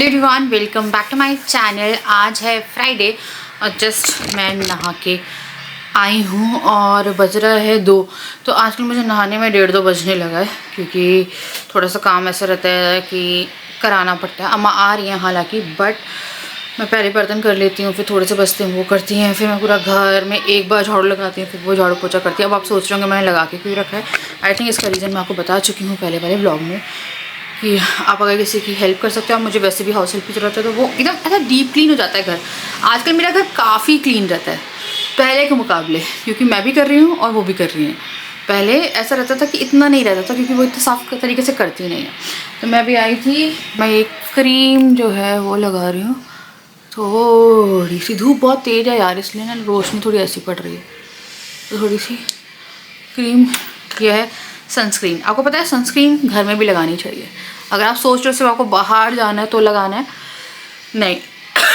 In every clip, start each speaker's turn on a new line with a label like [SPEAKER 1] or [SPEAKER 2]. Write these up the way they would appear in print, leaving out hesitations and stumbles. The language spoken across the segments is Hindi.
[SPEAKER 1] Everyone, welcome back to my channel. आज है फ्राइडे और जस्ट मैं नहा के आई हूँ और बज रहा है 2। तो आजकल मुझे नहाने में 1:30-2 बजने लगा है क्योंकि थोड़ा सा काम ऐसा रहता है कि कराना पड़ता है। अम्मा आ रही हैं हालांकि, बट मैं पहले बर्तन कर लेती हूँ, फिर थोड़े से बचते हैं वो करती हैं, फिर मैं पूरा घर में एक बार झाड़ू लगाती हूँ, फिर वो झाड़ू पोछा करती है। अब आप सोच रहे होंगे मैंने लगा के क्यों रखा है। आई थिंक इसका रीज़न मैं आपको बता चुकी हूँ पहले वाले ब्लॉग में कि आप अगर किसी की हेल्प कर सकते हो। मुझे वैसे भी हाउस हेल्प की ज़रूरत है, तो वो एकदम ऐसा डीप क्लीन हो जाता है घर। आजकल मेरा घर काफ़ी क्लीन रहता है पहले के मुकाबले, क्योंकि मैं भी कर रही हूँ और वो भी कर रही हैं। पहले ऐसा रहता था कि इतना नहीं रहता था क्योंकि वो इतना साफ़ तरीके से करती नहीं है। तो मैं भी आई थी, मैं एक क्रीम जो है वो लगा रही हूँ। थोड़ी सी धूप बहुत तेज़ है यार, इसलिए ना रोशनी थोड़ी ऐसी पड़ रही है, तो थोड़ी सी क्रीम। यह है सनस्क्रीन। आपको पता है सनस्क्रीन घर में भी लगानी चाहिए। अगर आप सोच रहे हो सिर्फ आपको बाहर जाना है तो लगाना है, नहीं,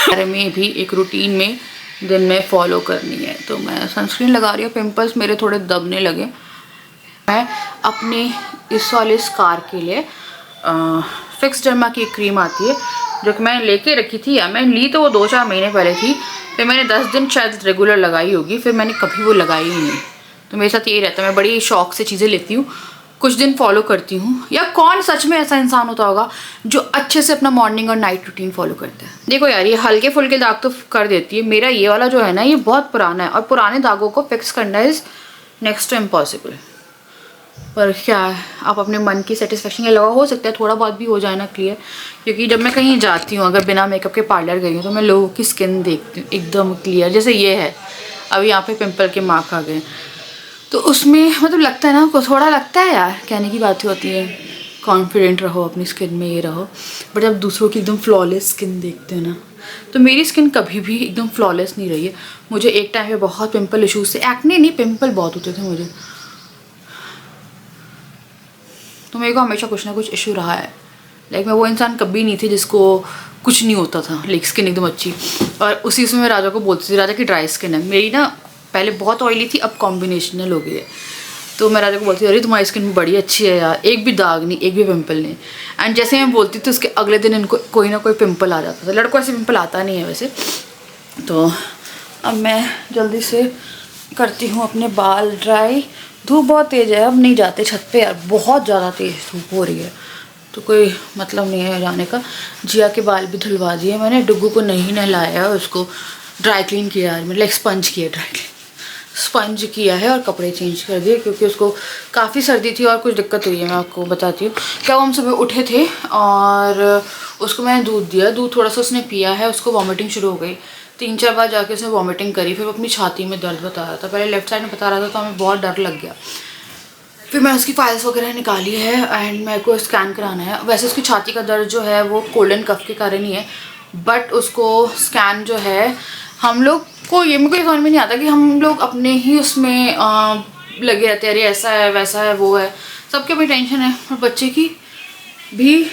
[SPEAKER 1] घर में भी एक रूटीन में दिन में फॉलो करनी है। तो मैं सनस्क्रीन लगा रही हूँ। पिंपल्स मेरे थोड़े दबने लगे। मैं अपने इस वाले स्कार के लिए फिक्स डर्मा की क्रीम आती है जो कि मैं लेके रखी थी, या मैंने ली तो वो 2-4 महीने पहले थी, फिर मैंने 10 दिन शायद रेगुलर लगाई होगी, फिर मैंने कभी वो लगाई ही नहीं। तो मेरे साथ यही रहता है, मैं बड़ी शौक से चीज़ें लेती हूँ, कुछ दिन फॉलो करती हूँ। या कौन सच में ऐसा इंसान होता होगा जो अच्छे से अपना मॉर्निंग और नाइट रूटीन फॉलो करता है। देखो यार, ये हल्के फुल्के दाग तो कर देती है। मेरा ये वाला जो है ना, ये बहुत पुराना है और पुराने दागों को फिक्स करना इज़ नेक्स्ट टू इम्पॉसिबल। पर क्या है, आप अपने मन की सेटिस्फेक्शन के अलावा हो सकता है थोड़ा बहुत भी हो जाए ना क्लियर। क्योंकि जब मैं कहीं जाती हूँ, अगर बिना मेकअप के पार्लर गई हूँ, तो मैं लोगों की स्किन देखती हूँ एकदम क्लियर। जैसे ये है, अभी यहाँ पे पिंपल के मार्क आ गए, तो उसमें मतलब लगता है ना, को थोड़ा लगता है यार, कहने की बात होती है कॉन्फिडेंट रहो अपनी स्किन में, ये रहो। बट जब दूसरों की एकदम फ्लॉलेस स्किन देखते हैं ना, तो मेरी स्किन कभी भी एकदम फ्लॉलेस नहीं रही है। मुझे एक टाइम पे बहुत पिंपल इशूज से, एक्ने नहीं, पिंपल बहुत होते थे मुझे, तो मेरे को हमेशा कुछ ना कुछ इशू रहा है। लाइक मैं वो इंसान कभी नहीं थी जिसको कुछ नहीं होता था, लाइक स्किन एकदम अच्छी। और उसी उसमें मैं राजा को बोलती थी, राजा की ड्राई स्किन है। मेरी ना पहले बहुत ऑयली थी, अब कॉम्बिनेशनल हो गई है। तो मैं राजा को बोलती थी, अरे तुम्हारी स्किन बड़ी अच्छी है यार, एक भी दाग नहीं, एक भी पिंपल नहीं। एंड जैसे मैं बोलती थी उसके अगले दिन इनको कोई ना कोई पिंपल आ जाता था। लड़कों ऐसे पिंपल आता नहीं है वैसे। तो अब मैं जल्दी से करती हूँ अपने बाल ड्राई। धूप बहुत तेज़ है, अब नहीं जाते छत पे यार, बहुत ज़्यादा तेज़ धूप हो रही है, तो कोई मतलब नहीं है जाने का। जिया के बाल भी धुलवा दिए मैंने, डुग्गू को नहीं नहलाया, उसको ड्राई क्लीन किया है, मतलब स्पंज किया, ड्राई क्लीन स्पंज किया है और कपड़े चेंज कर दिए क्योंकि उसको काफ़ी सर्दी थी और कुछ दिक्कत हुई है। मैं आपको बताती हूँ क्या। वो हम सुबह उठे थे और उसको मैंने दूध दिया, दूध थोड़ा सा उसने पिया है, उसको वॉमिटिंग शुरू हो गई। 3-4 बार जाके उसने वॉमिटिंग करी, फिर वो अपनी छाती में दर्द बता रहा था। पहले लेफ्ट साइड में बता रहा था, तो हमें बहुत डर लग गया। फिर मैं उसकी फाइल्स वगैरह निकाली है एंड मेरे को स्कैन कराना है। वैसे उसकी छाती का दर्द जो है वो कोल्ड एंड कफ के कारण ही है, बट उसको स्कैन जो है, हम लोग को ये मेरे को समझ में नहीं आता कि हम लोग अपने ही उसमें लगे रहते हैं, अरे ऐसा है वैसा है वो है, सबके अपनी टेंशन है। और बच्चे की भी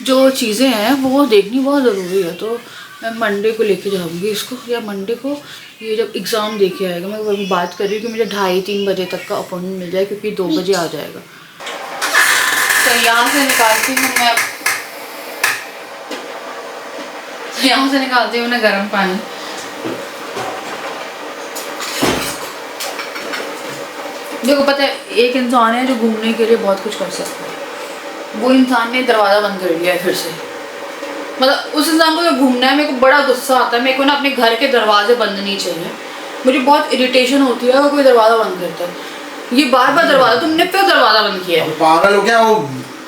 [SPEAKER 1] जो चीज़ें हैं वो देखनी बहुत ज़रूरी है। तो मैं मंडे को लेके जाऊँगी इसको, या मंडे को ये जब एग्ज़ाम दे के आएगा, मैं बात कर रही हूँ कि मुझे 2:30-3 बजे तक का अपॉइंटमेंट मिल जाए क्योंकि 2 बजे आ जाएगा। तो यहाँ से निकालती हूँ मैं, यहाँ से निकालती हूँ ना गर्म पानी। देखो पता है, एक इंसान है जो घूमने के लिए बहुत कुछ कर सकता है, वो इंसान ने दरवाज़ा बंद कर लिया है फिर से। मतलब उस इंसान को जब घूमना है, मेरे को बड़ा गुस्सा आता है। मेरे को ना अपने घर के दरवाजे बंद नहीं चाहिए, मुझे बहुत इरिटेशन होती है अगर कोई दरवाज़ा बंद करता है। ये बार बार दरवाज़ा, तुमने फिर दरवाज़ा बंद किया है,
[SPEAKER 2] पागल हो क्या? वो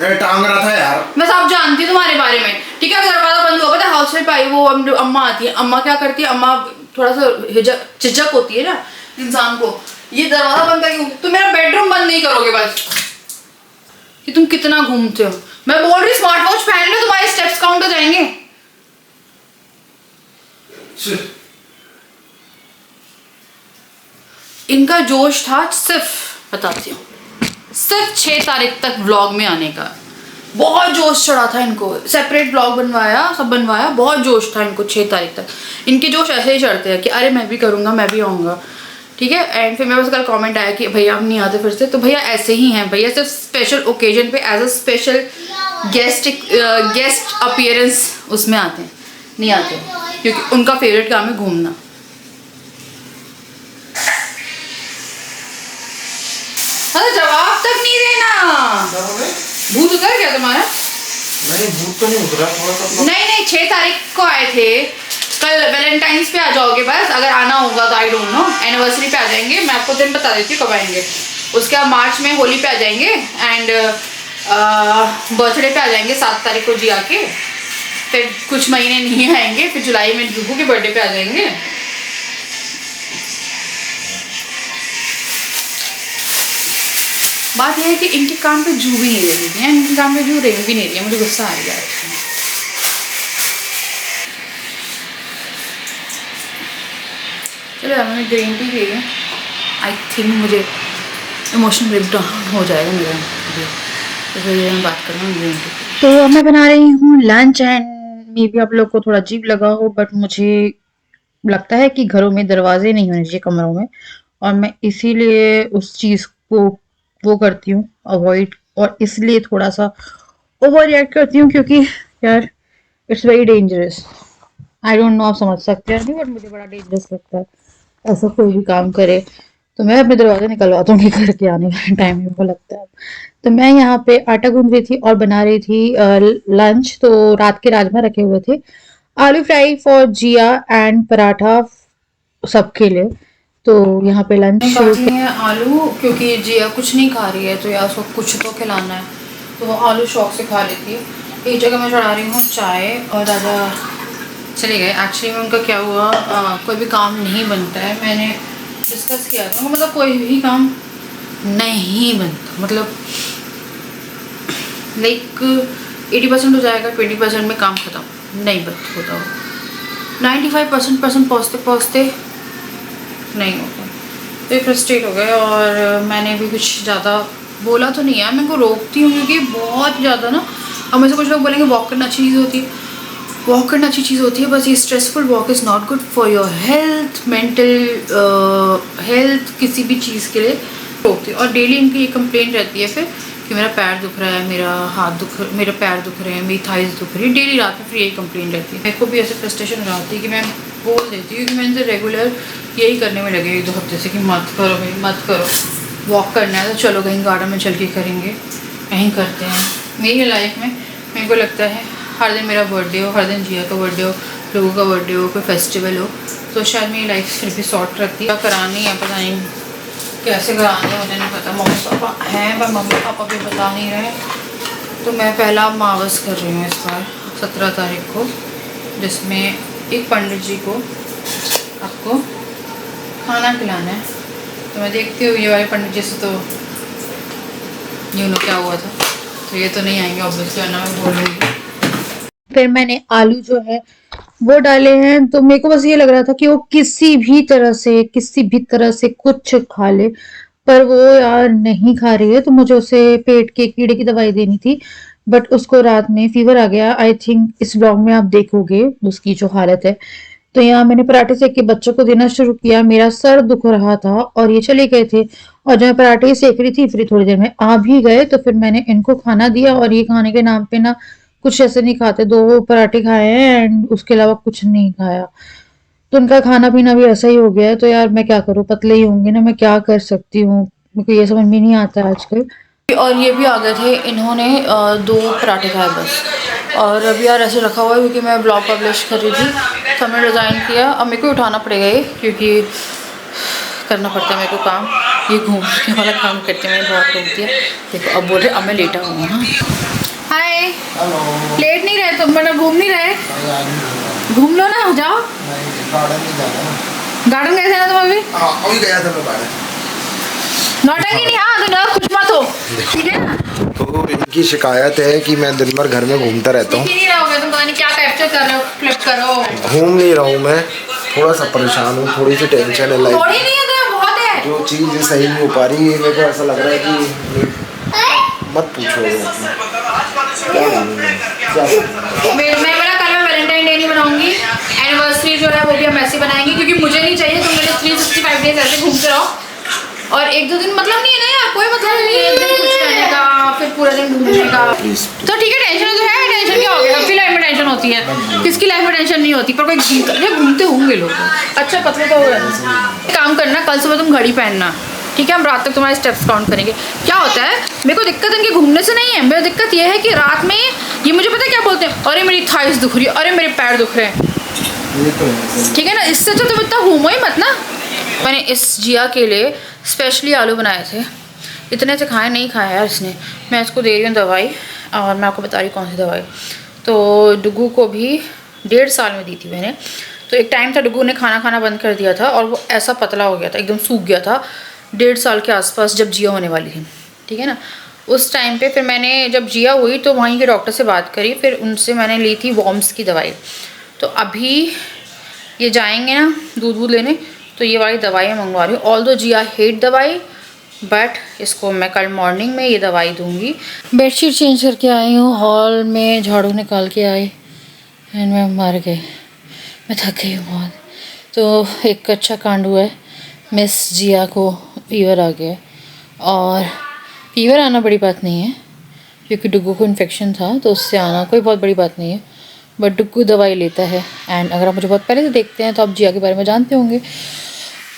[SPEAKER 2] टांग रहा था यार।
[SPEAKER 1] मैं सब जानती हूँ तुम्हारे बारे में, ठीक है। दरवाज़ा बंद हुआ, पता है हाउस हेल्प आई, वो अम्मा आती है, अम्मा क्या करती है, अम्मा थोड़ा सा झिझक होती है ना इंसान को, ये दरवाज़ा बंद करके तुम मेरा बेडरूम बंद नहीं करोगे बस, कि तुम कितना घूमते हो। मैं बोल रही स्मार्ट वॉच पहन लो, तुम्हारे स्टेप्स काउंट हो जाएंगे। इनका जोश था सिर्फ, बताती हूँ, सिर्फ 6 तारीख तक व्लॉग में आने का। बहुत जोश चढ़ा था इनको, सेपरेट व्लॉग बनवाया, सब बनवाया, बहुत जोश था इनको 6 तारीख तक। इनके जोश ऐसे ही चढ़ते हैं कि अरे मैं भी करूँगा, मैं भी आऊँगा, ठीक है। एंड फिर मेरे पास कल कमेंट आया कि भैया हम नहीं आते फिर से, तो भैया ऐसे ही हैं भैया, सिर्फ स्पेशल ओकेजन पे as a special guest appearance उसमें आते हैं, नहीं आते, क्योंकि उनका फेवरेट काम है घूमना। अरे जवाब तक नहीं देना। भूत उतर गया तुम्हारा?
[SPEAKER 2] नहीं भूत तो नहीं उतरा, थोड़ा सा।
[SPEAKER 1] नहीं 6 तारीख को आए थे, कल वैलेंटाइंस पे आ जाओगे बस, अगर आना होगा तो आई डोंट नो। एनिवर्सरी पे आ जाएंगे, मैं आपको दिन बता देती हूँ कब आएंगे। उसके बाद मार्च में होली पे आ जाएंगे एंड बर्थडे पे आ जाएंगे 7 तारीख को जी आके। फिर कुछ महीने नहीं आएंगे, फिर जुलाई में जुगू के बर्थडे पे आ जाएंगे। बात यह है कि इनके काम पे जू भी नहीं दे रही है, इनके काम पे जू रेंग भी नहीं रही है, मुझे गुस्सा आ गया है। चलो मैंने ग्रीन टी पी है, आई थिंक मुझे इमोशनल ब्रेकडाउन हो जाएगा मेरा, तो फिर मैं बात कर रहा हूँ ग्रीन टी। तो अब मैं बना रही हूँ लंच एंड मे बी आप लोग को थोड़ा अजीब लगा हो, बट मुझे लगता है कि घरों में दरवाजे नहीं होने चाहिए कमरों में, और मैं इसीलिए उस चीज़ को वो करती हूँ अवॉइड, और इसलिए थोड़ा सा ओवर रिएक्ट करती हूँ, क्योंकि यार it's very dangerous. I don't know आप समझ सकते हैं नहीं, बट मुझे बड़ा डेंजरस लगता है ऐसा कोई भी काम करे, तो मैं अपने दरवाजे निकलवा दूंगी करके आने वाले टाइम में, वो लगता है। तो मैं यहाँ पे आटा गूंद रही थी और बना रही थी लंच। तो रात के राजमा रखे हुए थे, aloo fry for Jiya and paratha सबके लिए। तो यहाँ पे लंच काटनी है आलू, क्योंकि जिया कुछ नहीं खा रही है, तो यार उसको कुछ तो खिलाना है, तो वो आलू शौक से खा लेती है। एक जगह मैं चढ़ा रही हूँ चाय, और दादा चले गए। एक्चुअली में उनका क्या हुआ, कोई भी काम नहीं बनता है, मैंने डिस्कस किया था, मतलब कोई भी काम नहीं बनता, मतलब लाइक 80% हो जाएगा, 20% में काम ख़त्म नहीं होता हो, 95% पहुँचते नहीं होता। तो ये फ्रस्ट्रेट हो गए, और मैंने भी कुछ ज़्यादा बोला तो नहीं है, मैं को रोकती हूँ क्योंकि बहुत ज़्यादा ना, अब मुझे कुछ लोग बोलेंगे वॉक करना अच्छी चीज़ होती है, वॉक करना अच्छी चीज़ होती है, बस ये stressful walk is not good for your health, mental health, किसी भी चीज़ के लिए रोकती है। और डेली इनकी ये कंप्लेंट रहती है फिर कि मेरा पैर दुख रहा है, मेरा पैर दुख रहे हैं, मेरी थाइज दुख रही है, डेली रात में फिर यही कंप्लेंट रहती है। मेरे को भी ऐसे फ्रस्ट्रेशन हो जाती है कि मैं बोल देती हूँ, क्योंकि मैं इनसे रेगुलर यही करने में लगे 1-2 हफ्ते से कि मत करो भाई मत करो, वॉक करना है तो चलो कहीं गार्डन में चल के करेंगे, कहीं करते हैं। मेरी लाइफ में मेरे को लगता है हर दिन मेरा बर्थडे हो, हर दिन जिया का बर्थडे हो, लोगों का बर्थडे हो, कोई फेस्टिवल हो, तो शायद मेरी लाइफ फिर भी शॉर्ट रखती है। करानी है पता नहीं कैसे करानी है, मुझे नहीं पता। मम्मी पापा हैं पर मम्मी पापा भी बता नहीं रहे, तो मैं पहला मावस कर रही हूँ इस बार 17 तारीख को, जिसमें एक पंडित जी को आपको खाना खिलाना है। तो मैं देखती हूँ ये वाले पंडित जी से, तो क्या हुआ था, तो ये तो नहीं आएंगे ऑब्वियसली, वरना मैं बोलूँगी। फिर मैंने आलू जो है वो डाले हैं, तो मेरे को बस ये लग रहा था कि वो किसी भी तरह से कुछ खा ले, पर वो यार नहीं खा रही है, तो मुझे उसे पेट के कीड़े की दवाई देनी थी, बट उसको रात में फीवर आ गया। आई थिंक इस ब्लॉग में आप देखोगे उसकी जो हालत है। तो यहाँ मैंने पराठे सेक के बच्चों को देना शुरू किया, मेरा सर दुख रहा था और ये चले गए थे, और जब मैं पराठे सेक रही थी फिर थोड़ी देर में आ भी गए, तो फिर मैंने इनको खाना दिया, और ये खाने के नाम पे ना कुछ ऐसे नहीं खाते, 2 पराठे खाए हैं एंड उसके अलावा कुछ नहीं खाया, तो उनका खाना पीना भी ऐसा ही हो गया है। तो यार मैं क्या करूँ, पतले ही होंगे ना, मैं क्या कर सकती हूँ, मेरे को ये समझ में नहीं आता है आजकल। और ये भी आ गए थे, इन्होंने 2 पराठे खाए बस, और अभी यार ऐसे रखा हुआ है क्योंकि मैं ब्लॉग पब्लिश कर रही थी, तो हमने डिज़ाइन किया। अब मेरे को उठाना पड़ेगा ये, क्योंकि करना पड़ता है मेरे को काम, ये घूमने वाला काम करते हैं, बहुत टूटती है। देखो अब बोल रहे अब मैं लेटा हूँ। हाँ हाय, लेट नहीं रहे तुम, मतलब घूम नहीं रहे, घूम लो ना, जाओ गार्डन गए थे ना तुम अभी?
[SPEAKER 2] अभी गया था मैं गार्डन।
[SPEAKER 1] नौटंकी नहीं, हाँ तो कुछ मत हो, ठीक है ना।
[SPEAKER 2] तो इनकी शिकायत है कि मैं दिन भर घर में घूमता रहता हूँ।
[SPEAKER 1] नहीं रहोगे तुम, पता नहीं क्या कैप्चर कर रहे हो, क्लिप करो।
[SPEAKER 2] घूम नहीं रहा हूँ मैं, थोड़ा सा परेशान हूँ, थोड़ी सी टेंशन है लाइफ।
[SPEAKER 1] थोड़ी नहीं है तो बहुत है,
[SPEAKER 2] जो चीज़ सही नहीं हो पा रही है, मेरे को ऐसा लग रहा है कि मत पूछो
[SPEAKER 1] मैं बोला कल मैं वैलेंटाइन डे नहीं बनाऊंगी, एनिवर्सरी जो है वो भी हम ऐसे बनाएंगे, क्योंकि मुझे नहीं चाहिए तुम मेरे 365 डेज ऐसे घूमते रहो, और 1-2 दिन मतलब नहीं है ना यार, कोई मतलब नहीं है, एक दिन कुछ करने का, फिर पूरा दिन घूमने का।
[SPEAKER 2] प्लीज
[SPEAKER 1] तो ठीक है, टेंशन तो है, टेंशन क्या हो गया, सबकी लाइफ में टेंशन होती है, किसकी लाइफ में टेंशन नहीं होती, पर कोई घूमते होंगे लोग। अच्छा पतले तो हो गए। काम करना, कल सुबह तुम घड़ी पहनना, ठीक है, हम रात तक तुम्हारे स्टेप्स काउंट करेंगे। क्या होता है, मेरे को दिक्कत इनके घूमने से नहीं है, मेरी दिक्कत ये है कि रात में ये मुझे पता है क्या बोलते हैं, अरे मेरी थाइस दुख रही है, अरे मेरे पैर दुख रहे हैं, ठीक है ना, इससे तो तुम इतना घूमो ही मत ना। मैंने इस जिया के लिए स्पेशली आलू बनाए थे, इतने से खाए नहीं खाया यार इसने। मैं इसको दे रही हूँ दवाई, और मैं आपको बता रही कौन सी दवाई। तो डुगू को भी 1.5 साल में दी थी मैंने। तो एक टाइम था डुगू ने खाना खाना बंद कर दिया था और वो ऐसा पतला हो गया था, एकदम सूख गया था 1.5 साल के आसपास, जब जिया होने वाली थी, ठीक है ना। उस टाइम पे फिर मैंने जब जिया हुई तो वहीं के डॉक्टर से बात करी, फिर उनसे मैंने ली थी वॉर्म्स की दवाई। तो अभी ये जाएंगे ना दूध लेने, तो ये वाली दवाई मैं मंगवा रही हूँ। ऑल्दो जिया हेट दवाई, बट इसको मैं कल मॉर्निंग में ये दवाई दूंगी। बेडशीट चेंज करके आई हूँ, हॉल में झाड़ू निकाल के आई एंड मैं मर गई, मैं थक गई हूँ बहुत। तो एक अच्छा कांड हुआ है, मिस जिया को फीवर आ गया, और फीवर आना बड़ी बात नहीं है क्योंकि डुगू को इन्फेक्शन था, तो उससे आना कोई बहुत बड़ी बात नहीं है, बट डुगू दवाई लेता है। एंड अगर आप मुझे बहुत पहले से देखते हैं तो आप जिया के बारे में जानते होंगे,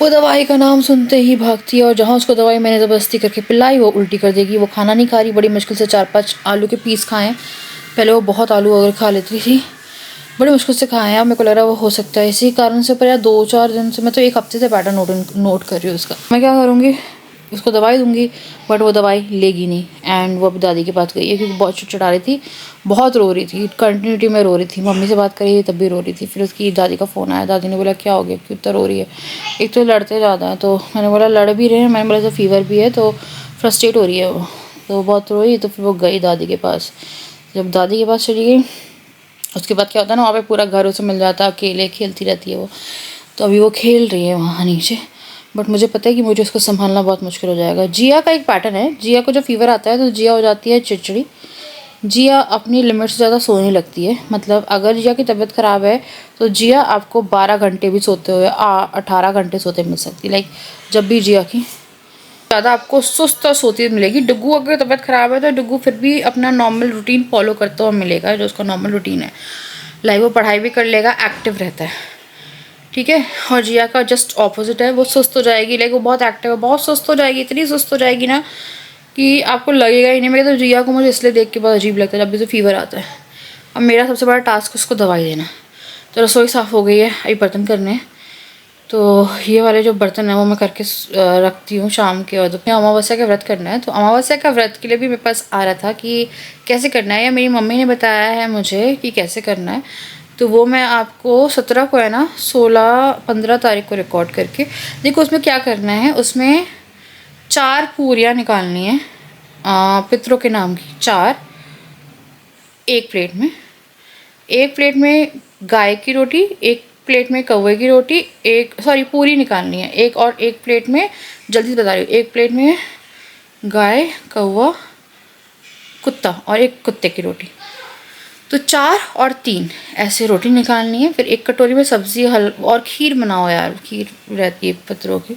[SPEAKER 1] वो दवाई का नाम सुनते ही भागती है, और जहाँ उसको दवाई मैंने ज़बरदस्ती करके पिलाई वो उल्टी कर देगी। वो खाना नहीं खा रही, बड़ी मुश्किल से 4-5 आलू के पीस खाएँ, पहले वो बहुत आलू अगर खा लेती थी, बड़ी मुश्किल से खाएँ। अब मेरे को लग रहा है वो हो सकता है इसी कारण से, पर यार 2-4 दिन से, मैं तो 1 हफ्ते से पैटर्न नोट कर रही हूँ उसका। मैं क्या करूँगी, उसको दवाई दूंगी, बट वो दवाई लेगी नहीं। एंड वो अभी दादी के पास गई है क्योंकि बहुत चिड़चिड़ा रही थी, बहुत रो रही थी, कंटिन्यूटी में रो रही थी। मम्मी से बात करी तब भी रो रही थी, फिर उसकी दादी का फ़ोन आया, दादी ने बोला क्या हो गया, क्यों इतना रो रही है। एक तो लड़ते ज़्यादा है, तो मैंने बोला लड़ भी रहे हैं, मैंने बोला तो फीवर भी है, तो फ्रस्ट्रेट हो रही है वो, तो बहुत रोई। तो फिर वो गई दादी के पास। जब दादी के पास चली गई, उसके बाद क्या होता है ना, वहाँ पे पूरा घर उसे मिल जाता है, अकेले खेलती रहती है वो। तो अभी वो खेल रही है वहाँ नीचे, बट मुझे पता है कि मुझे उसको संभालना बहुत मुश्किल हो जाएगा। जिया का एक पैटर्न है, जिया को जब फीवर आता है तो जिया हो जाती है चिड़चिड़ी, जिया अपनी लिमिट से ज़्यादा सोने लगती है। मतलब अगर जिया की तबीयत ख़राब है तो जिया आपको 12 घंटे भी सोते हुए 18 घंटे सोते मिल सकती, लाइक जब भी जिया की ज़्यादा आपको सुस्त और सोती मिलेगी। डुगू अगर तबीयत ख़राब है तो डुगू फिर भी अपना नॉर्मल रूटीन फॉलो करता हुआ मिलेगा, जो उसका नॉर्मल रूटीन है, लाइक वो पढ़ाई भी कर लेगा, एक्टिव रहता है, ठीक है। और जिया का जस्ट ऑपोजिट है, वो सुस्त हो जाएगी, लाइक वो बहुत एक्टिव है, बहुत सुस्त हो जाएगी, इतनी सुस्त हो जाएगी ना कि आपको लगेगा ही नहीं। मेरे तो जिया को मुझे इसलिए देख के बहुत अजीब लगता है जब भी तो फीवर आता है। अब मेरा सबसे बड़ा टास्क उसको दवाई देना। तो रसोई साफ़ हो गई है, अभी बर्तन करने हैं, तो ये वाले जो बर्तन हैं वो मैं करके रखती हूँ शाम के। और दोपहर अमावस्या का व्रत करना है, तो अमावस्या का व्रत के लिए भी मेरे पास आ रहा था कि कैसे करना है, या मेरी मम्मी ने बताया है मुझे कि कैसे करना है। तो वो मैं आपको 17 को है ना, 16-15 तारीख को रिकॉर्ड करके देखो। उसमें क्या करना है, उसमें 4 पूरियाँ निकालनी है पितरों के नाम की, 4 एक प्लेट में गाय की रोटी, एक प्लेट में कौवे की रोटी, पूरी निकालनी है एक, और एक प्लेट में, जल्दी बता रही हूँ, एक प्लेट में गाय, कौवा, कुत्ता और एक कुत्ते की रोटी। तो 4 और 3 ऐसे रोटी निकालनी है। फिर एक कटोरी में सब्ज़ी और खीर बनाओ यार, खीर रहती है पत्रों की,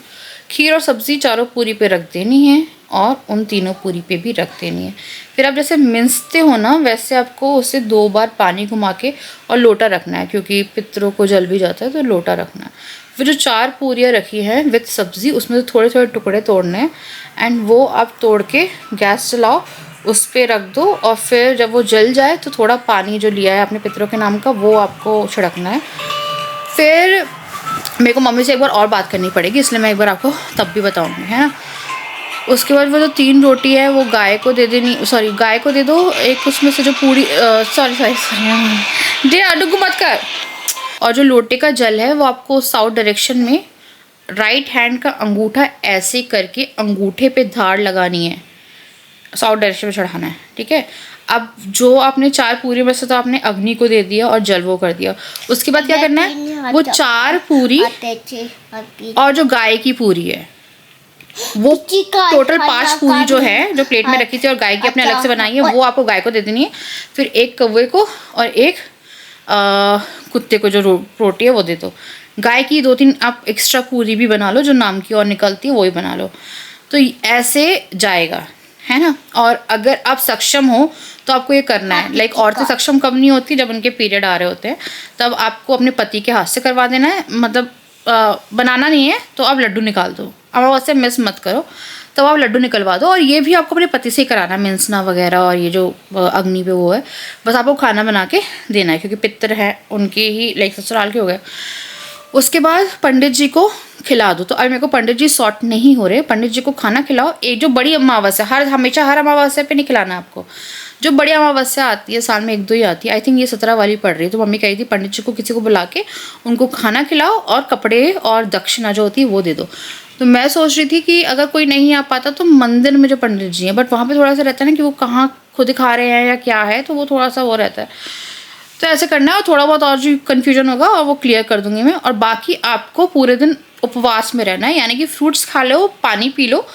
[SPEAKER 1] खीर और सब्ज़ी चारों पूरी पे रख देनी है, और उन तीनों पूरी पे भी रख देनी है। फिर आप जैसे मिंसते हो ना, वैसे आपको उसे 2 बार पानी घुमा के और लोटा रखना है, क्योंकि पितरों को जल भी जाता है, तो लोटा रखना है। फिर जो 4 पूरियाँ रखी हैं विथ सब्ज़ी, उसमें से थोड़े थोड़े टुकड़े तोड़ने हैं, एंड वो आप तोड़ के गैस चलाओ, उस पर रख दो, और फिर जब वो जल जाए तो थोड़ा पानी जो लिया है अपने पितरों के नाम का वो आपको छिड़कना है। फिर मेरे को मम्मी से एक बार और बात करनी पड़ेगी, इसलिए मैं एक बार आपको तब भी बताऊँगी, है ना। उसके बाद वो जो 3 रोटी है वो गाय को दे देनी, सॉरी गाय को दे दो एक, उसमें से जो पूरी सॉरी डुगू मत कर। और जो लोटे का जल है वो आपको साउथ डायरेक्शन में राइट हैंड का अंगूठा ऐसे करके अंगूठे पे धार लगानी है, साउथ डायरेक्शन में चढ़ाना है, ठीक है। अब जो आपने 4 पूरी में से तो आपने अग्नि को दे दिया और जल वो कर दिया। उसके बाद क्या करना है, वो 4 पूरी और जो गाय की पूरी है वो टोटल 5 पूरी जो है, जो प्लेट में रखी थी और गाय की अपने अलग से बनाई है, वो आपको गाय को दे देनी है। फिर एक कौवे को और एक कुत्ते को जो रोटी है वो दे दो। गाय की 2-3 आप एक्स्ट्रा पूरी भी बना लो, जो नाम की और निकलती है वो ही बना लो। तो ऐसे जाएगा, है ना। और अगर आप सक्षम हो तो आपको ये करना है। लाइक औरतें सक्षम कब नहीं होती, जब उनके पीरियड आ रहे होते हैं, तब आपको अपने पति के हाथ से करवा देना है। मतलब बनाना नहीं है तो आप लड्डू निकाल दो, अमावस्या मिस मत करो, तो आप लड्डू निकलवा दो। और ये भी आपको अपने पति से ही कराना है, मिंसना वगैरह और ये जो अग्नि पे वो है, बस आपको खाना बना के देना है, क्योंकि पितर है उनके ही लाइक ससुराल के हो गए। उसके बाद पंडित जी को खिला दो। तो अब मेरे को पंडित जी सॉर्ट नहीं हो रहे, पंडित जी को खाना खिलाओ। एक जो बड़ी अमावस्या, हमेशा हर अमावस्या पे नहीं खिलाना आपको, जो बड़ी अमावस्या आती है साल में 1-2 ही आती है, आई थिंक ये 17 वाली पड़ रही है। तो मम्मी कही थी पंडित जी को किसी को बुला के उनको खाना खिलाओ और कपड़े और दक्षिणा जो होती है वो दे दो। तो मैं सोच रही थी कि अगर कोई नहीं आ पाता तो मंदिर में जो पंडित जी हैं, बट वहाँ पे थोड़ा सा रहता है ना कि वो कहाँ खुद खा रहे हैं या क्या है, तो वो थोड़ा सा वो रहता है। तो ऐसे करना है, और थोड़ा बहुत और जो कन्फ्यूजन होगा और वो क्लियर कर दूंगी मैं। और बाकी आपको पूरे दिन उपवास में रहना है, यानी कि फ्रूट्स खा लो, पानी पी लो,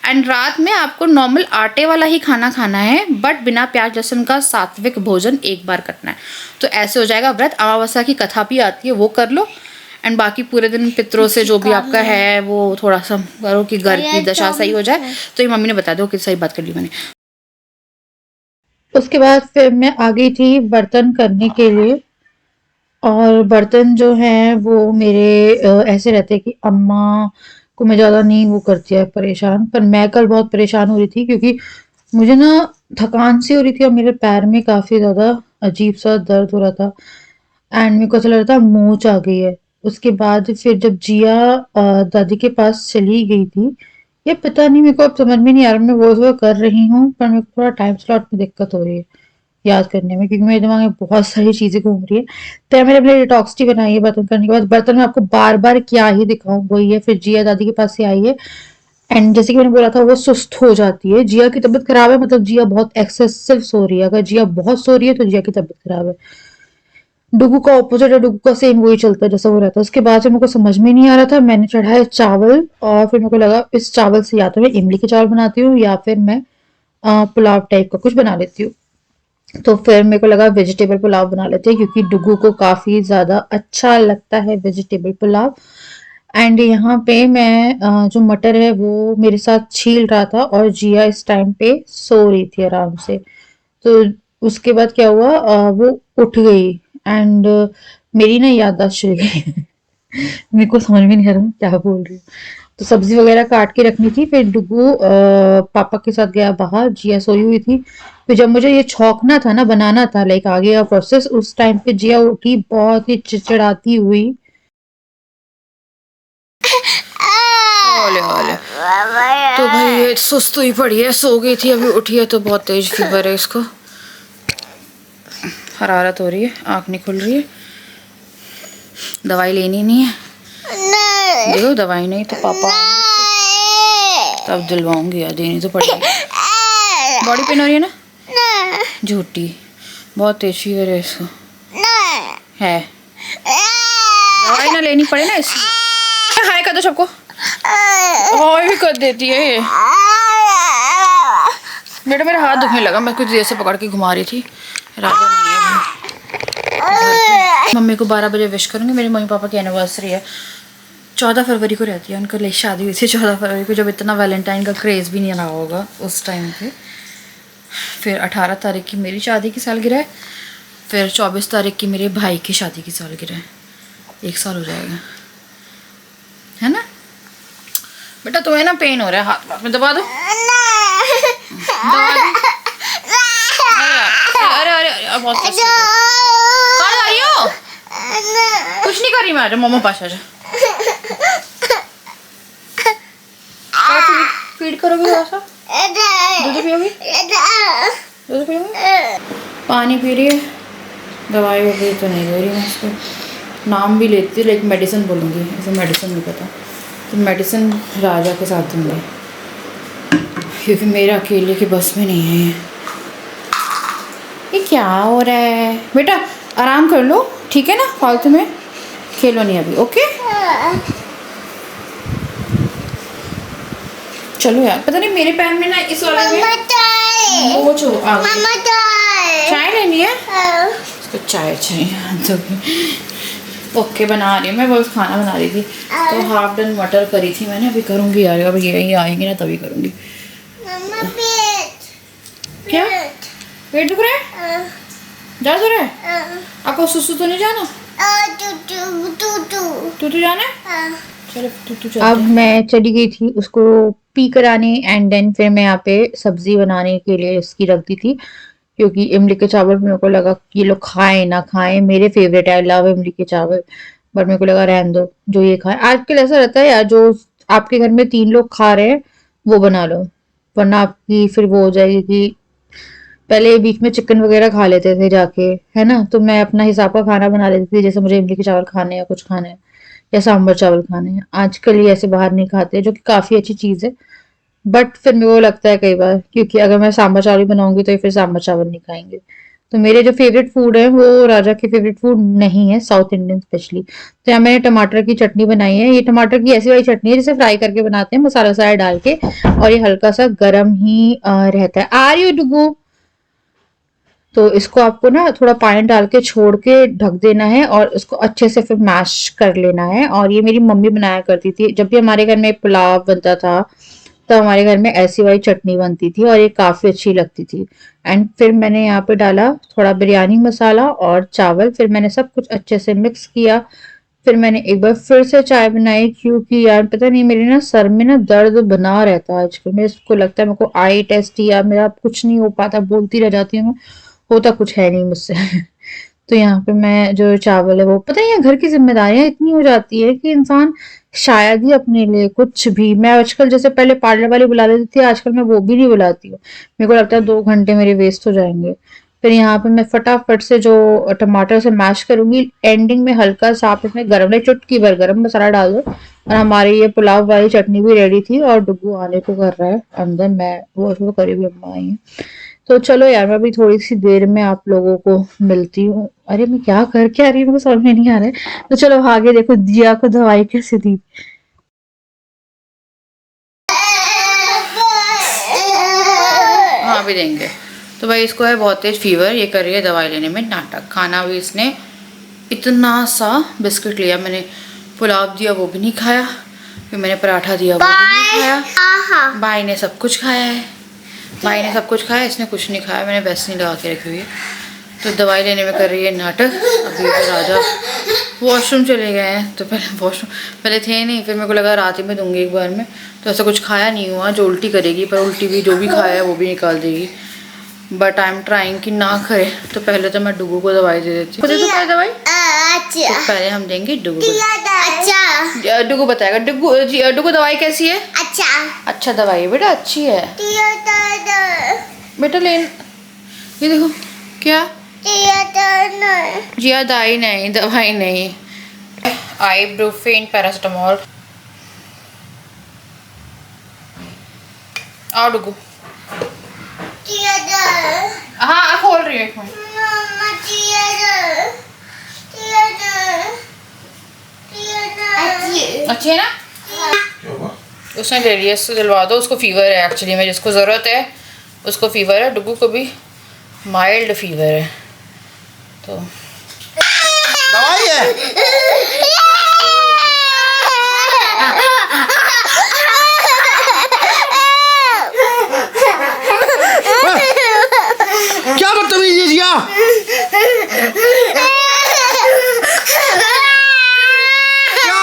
[SPEAKER 1] एंड रात में आपको नॉर्मल आटे वाला ही खाना खाना है, बट बिना प्याज लहसुन का सात्विक भोजन एक बार करना है। तो ऐसे हो जाएगा व्रत। अमावस्या की कथा भी आती है, वो कर लो, एंड बाकी पूरे दिन पितरों से जो भी आपका है वो थोड़ा सा करो कि घर की दशा सही हो जाए। तो ये मम्मी ने बता दो कि सही बात कर ली मैंने। उसके बाद फिर मैं आ गई थी बर्तन करने के लिए, और बर्तन जो हैं वो मेरे ऐसे रहते हैं कि अम्मा को मैं ज़्यादा नहीं वो करती है परेशान, पर मैं कल बहुत परेशान हो रही थी क्योंकि मुझे ना थकान सी हो रही थी और मेरे पैर में काफ़ी ज़्यादा अजीब सा दर्द हो रहा था, एंड मेरे को ऐसा लग रहा था मोच आ गई है। उसके बाद फिर जब जिया दादी के पास चली गई थी, ये पता नहीं, मेरे को अब समझ में नहीं आ रहा, मैं वो कर रही हूँ पर मेरे को थोड़ा टाइम स्लॉट में दिक्कत हो रही है याद करने में, क्योंकि मेरे दिमाग में बहुत सारी चीज़ें घूम रही है। तो मैंने अपने डिटॉक्स टी बनाई है बर्तन करने के बाद। बर्तन में आपको बार बार क्या ही दिखाऊं, वही है। फिर जिया दादी के पास से आई है, एंड जैसे कि मैंने बोला था वो सुस्त हो जाती है। जिया की तबीयत खराब है, मतलब जिया बहुत एक्सेसिव सो रही है। अगर जिया बहुत सो रही है तो जिया की तबीयत खराब है। डुगू का ऑपोजिट है, डुगू का सेम वही चलता है जैसा वो रहता है। उसके बाद से मेरे को समझ में नहीं आ रहा था, मैंने चढ़ाया चावल, और फिर मेरे को लगा इस चावल से या तो मैं इमली के चावल बनाती हूँ या फिर मैं पुलाव टाइप का कुछ बना लेती हूँ। तो फिर मेरे को लगा वेजिटेबल पुलाव बना लेते हैं, क्योंकि डुगू को काफ़ी ज़्यादा अच्छा लगता है वेजिटेबल पुलाव। एंड यहाँ पे मैं जो मटर है वो मेरे साथ छील रहा था, और जिया इस टाइम पे सो रही थी आराम से। तो उसके बाद क्या हुआ, वो उठ गई, एंड मेरी ना याददाश्त चली गई मेरे को समझ में नहीं आ रहा मैं क्या बोल रही हूँ। तो सब्जी वगैरह काट के रखनी थी। फिर डुगू पापा के साथ गया बाहर, जिया सोई हुई थी। फिर जब मुझे ये छौंकना था ना, बनाना था लाइक आगे का प्रोसेस, उस टाइम पे जिया उठी बहुत ही चिड़चिड़ाती हुई। ओले ओले। तो भाई ये सुस्त हुई पड़ी है, सो गई थी, अभी उठी है तो बहुत तेज फीवर है इसको, हरारत हो रही है, आँख नहीं खुल रही है। दवाई लेनी नहीं है, देखो दवाई नहीं तो पापा तब दिलवाऊंगी यार, देनी तो पड़ेगी। बॉडी पेन हो रही है ना, झूठी, बहुत तेज फीवर है इसको, है दवाई ना लेनी पड़े ना इसलिए। हाय कर दो सबको, हाय भी कर देती है ये। बेटा मेरा हाथ दुखने लगा, मैं कुछ देर से पकड़ के घुमा रही थी। राजा नहीं है। मम्मी को 12 बजे विश करूँगी। मेरे मम्मी पापा की एनिवर्सरी है, 14 फरवरी को रहती है उनका, शादी हुई थी 14 फरवरी को, जब इतना वैलेंटाइन का क्रेज़ भी नहीं रहा होगा उस टाइम पे। फिर 18 तारीख की मेरी शादी की सालगिरह है, फिर 24 तारीख की मेरे भाई की शादी की सालगिरह है। 1 साल हो जाएगा, है ना बेटा। तुम्हें ना पेन हो रहा है हाथ में, दबा दो, दबा दो। अरे अरे अरे बहुत कहाँ जा रही हो? कुछ नहीं कर रही मैं, मम्मा पास आ जा। फीड करोगी थोड़ा सा, दूध पियोगी, दूध पियोगी, पानी पी रही है। दवाई वगैरह तो नहीं दे रही मैं इसको, नाम भी लेती लेकिन मेडिसिन बोलूँगी, ऐसे मेडिसिन नहीं पता। तो मेडिसिन राजा के साथ दूँगी, क्योंकि मेरे अकेले के बस में नहीं है। ये क्या हो रहा है बेटा, आराम कर लो ठीक है ना, फालतू में खेलो नहीं अभी, ओके। चलो यार, पता नहीं मेरे पैर में ना इस वाले में वो जो चाय लेनी है, इसको चाय चाहिए। ओके बना रही हूँ मैं, बस खाना बना रही थी। तो हाफ डन मटर करी थी मैंने, अभी करूँगी यार, अब ये आएंगे ना तभी करूँगी। पेट दुख रहा है? दर्द हो रहा है? आपको सुसु तो नहीं जाना? तू जाना है? चलो तू अब मैं चली गई थी उसको पी कराने एंड देन फिर मैं यहाँ पे सब्जी बनाने के लिए इसकी रख दी थी, क्योंकि इमली के चावल मेरे को लगा कि ये लोग खाएं ना खाएं, मेरे फेवरेट है, आई लव इमली के चावल, बट मेरे को लगा रहने दो, जो ये खाए। आजकल ऐसा रहता है यार, जो आपके घर में 3 लोग खा रहे हैं वो बना लो, वरना आपकी फिर वो हो जाएगी कि पहले बीच में चिकन वगैरह खा लेते थे जाके, है ना, तो मैं अपना हिसाब का खाना बना लेती थी, जैसे मुझे इमली के चावल खाने या कुछ खाने हैं या सांभर चावल खाने हैं। आजकल ये ऐसे बाहर नहीं खाते, जो कि काफी अच्छी चीज है, बट फिर मेरे को लगता है कई बार, क्योंकि अगर मैं सांभर चावल बनाऊंगी तो ये फिर सांभर चावल नहीं खाएंगे। तो मेरे जो फेवरेट फूड है वो राजा के फेवरेट फूड नहीं है, साउथ इंडियन स्पेशली। तो यहाँ मैंने टमाटर की चटनी बनाई है, ये टमाटर की ऐसी वाली चटनी है जिसे फ्राई करके बनाते हैं मसाला वसाला डाल के, और ये हल्का सा गर्म ही रहता है। आर यू डुगू? तो इसको आपको ना थोड़ा पानी डाल के छोड़ के ढक देना है और इसको अच्छे से फिर मैश कर लेना है। और ये मेरी मम्मी बनाया करती थी, जब भी हमारे घर में पुलाव बनता था तो हमारे घर में ऐसी वाली चटनी बनती थी और ये काफी अच्छी लगती थी। एंड फिर मैंने यहाँ पे डाला थोड़ा बिरयानी मसाला और चावल, फिर मैंने सब कुछ अच्छे से मिक्स किया। फिर मैंने एक बार फिर से चाय बनाई, क्योंकि यार पता नहीं मेरे ना सर में ना दर्द बना रहता है आजकल, मेरे को लगता है मेरे को आई टेस्ट या मेरा कुछ नहीं हो पाता, बोलती रह जाती हूँ, होता कुछ है नहीं मुझसे। तो यहाँ पे मैं जो चावल है वो, पता है, घर की जिम्मेदारियां इतनी हो जाती है कि इंसान शायद ही अपने लिए कुछ भी, मैं आजकल जैसे पहले पार्लर वाली बुला लेती थी, आजकल मैं वो भी नहीं बुलाती हूँ, मेरे को लगता है 2 घंटे मेरे वेस्ट हो जाएंगे। फिर यहाँ पे मैं फटाफट से जो टमाटर से मैश करूंगी, एंडिंग में हल्का सा आप इसमें गरम नहीं, चुटकी भर गरम मसाला डाल दो। और हमारी ये पुलाव वाली चटनी भी रेडी थी और डुगू आने को कर रहा है अंदर, मैं वो उसको करीबी अम्मा आई है। तो चलो यार, मैं अभी थोड़ी सी देर में आप लोगों को मिलती हूँ। अरे मैं क्या कर क्या रही हूँ, मेरे को समझ में नहीं आ रहा है। तो चलो आगे देखो जिया को दवाई कैसे दी। हाँ भी देंगे। तो भाई इसको है बहुत तेज फीवर, ये कर रही है दवाई लेने में नाटक। खाना भी इसने इतना सा बिस्किट लिया, मैंने पुलाव दिया वो भी नहीं खाया, फिर मैंने पराठा दिया वो भी नहीं खाया। भाई ने सब कुछ खाया है, भाई ने सब कुछ खाया, इसने कुछ नहीं खाया, मैंने वैसे नहीं लगा के रखी हुई है। तो दवाई लेने में कर रही है नाटक। अभी तो राजा वॉशरूम चले गए हैं, तो पहले थे नहीं, फिर मेरे को लगा रात ही में दूंगी एक बार में, तो ऐसा कुछ खाया नहीं हुआ, जो उल्टी करेगी, पर उल्टी भी जो भी खाया है वो भी निकाल देगी, बट आई एम ट्राइंग कि ना करे। तो पहले तो मैं डुगू को दवाई दे देती हूँ। दे दवाई, तो पहले हम देंगे डुगू को। डुगू बताएगा। डुगू दवाई कैसी है? अच्छा दवाई है बेटा, अच्छी है बेटा। ले ये देखो क्या, जिया दाई नहीं, दवाई नहीं, आइब्रोफेन पैरासिटामोल। आओ डुगू। हाँ खोल रही है। अच्छी है ना? उसने ले लिया, इससे दिलवा दो, उसको फीवर है एक्चुअली में, जिसको ज़रूरत है उसको फीवर है। डुगू को भी माइल्ड फीवर है, तो
[SPEAKER 2] दवाई है। क्या बदतमीजी है जिया? क्या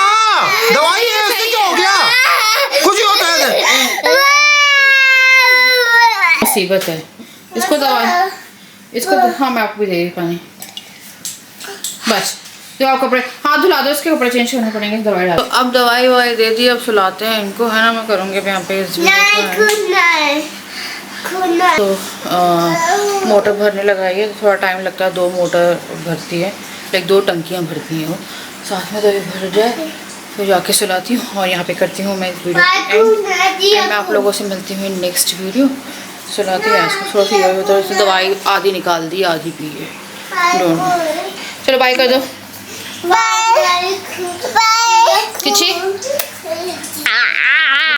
[SPEAKER 2] दवाई है, इससे क्या हो गया? कुछ ही होता है।
[SPEAKER 1] मुसीबत है, इसको दवा, इसको हाँ मैं आपको भी दे पानी, बस जो आप कपड़े हाथ धुला दो, इसके कपड़े चेंज करने पड़ेंगे, दवाई डाल। तो अब दवाई ववाई दे दी, अब सुलाते हैं इनको, है ना। मैं करूँगी यहाँ पे तो मोटर भरने लगाई है, तो थोड़ा टाइम लगता है, 2 मोटर भरती है, लाइक 2 टंकियाँ भरती हैं वो साथ में, तो ये भर जाए फिर जाके सुलाती हूँ। और यहाँ पे करती हूँ मैं इस वीडियो एंड मैं आप लोगों से मिलती हूँ नेक्स्ट वीडियो। सुलाती है इसको, थोड़ा फीवर तो दवाई आधी निकाल दी, आधी पी है दोनों। चलो बाय कर दो। बाय।